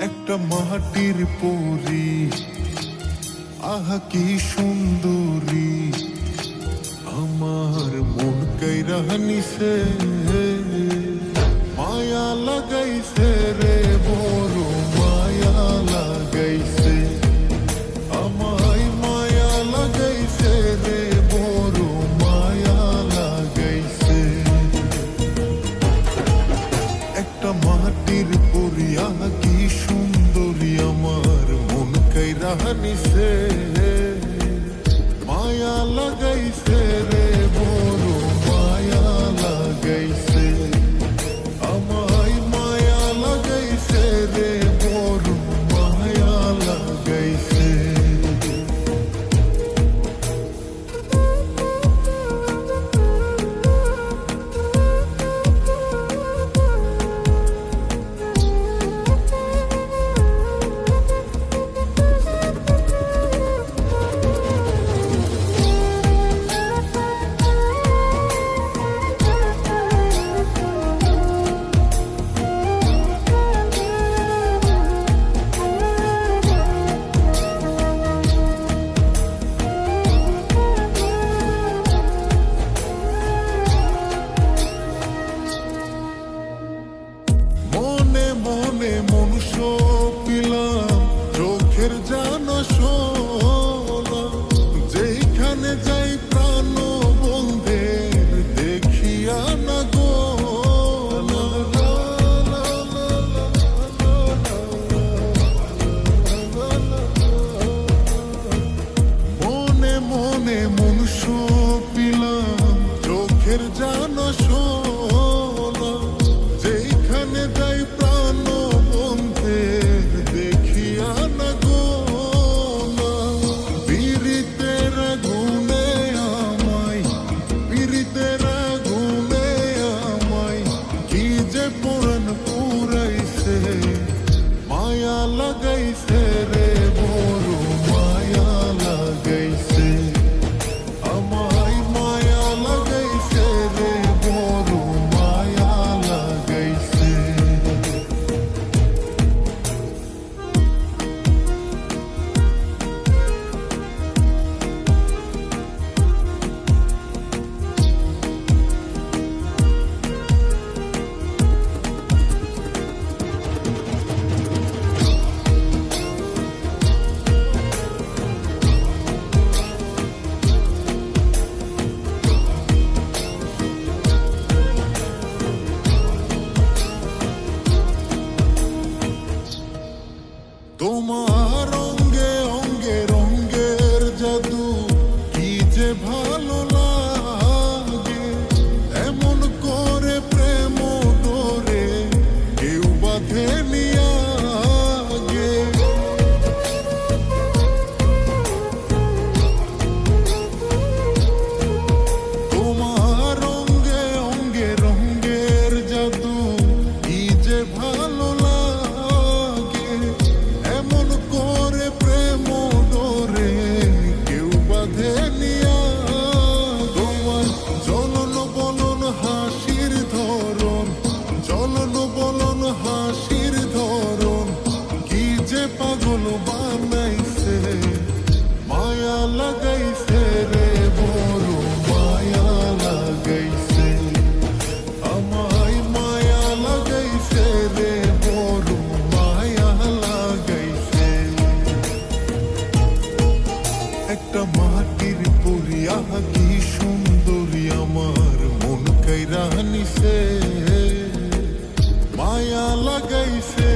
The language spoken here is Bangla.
একটা মাটির পরী, আহা কি সুন্দরী, আমার মন কাইরা নিছে, মায়া লাগাইছে রে, বড় মায়া লাগাইছে, আমায় মায়া লাগাইছে রে, বড় মায়া লাগাইছে। একটা মাটির পরী, আহা কি সুন্দরী, আমার মন কাইরা নিছে, মায়া লাগাইছে রে, বড় মায়া লাগাইছে, আমায় মায়া লাগাইছে রে, বড় মায়া লাগাইছে। মনে মনে মনুষ্য পিলাম, চোখের জানা শোনা, যেখানে যাই প্রাণ বন্ধের দেখিয়া না গো, মনে মনে মনুষ্য পিলাম, চোখের জানা শোনা, যেখানে যাই প্রাণ বন্ধের দেখিয়া না গো, পীড়িতের আগুনে আমায়, পীড়িতের আগুনে আমায়, কি যে পুরাণ পুরাইছে, মায়া লাগাইছে রে, বড় মায়া লাগাইছে, আমায় মায়া লাগাইছে রে, বড় মায়া লাগাইছে। তোমার অঙ্গে অঙ্গে রঙ্গের জাদু, কি যে ভালো লাগে, এমন করে প্রেম ডোরে কেউ বাঁধে নিয়া গে। তোমার অঙ্গে অঙ্গে রঙ্গের জাদু, কি যে ভালো লাগে, এমন করে প্রেম ডোরে কেউ বাঁধে নিয়া। তোমার চলন বলন হাসির ধরন, চলন বলন হাসির ধরন, কি যে পাগল বানাইছে, মায়া লাগাইছে রে, বড় মায়া লাগাইছে, আমায় মায়া লাগাইছে রে, বড় মায়া লাগাইছে। একটা মাটির পরী, আহা কি সুন্দরী, আমার মন কাইরা নিছে, মায়া লাগাইছে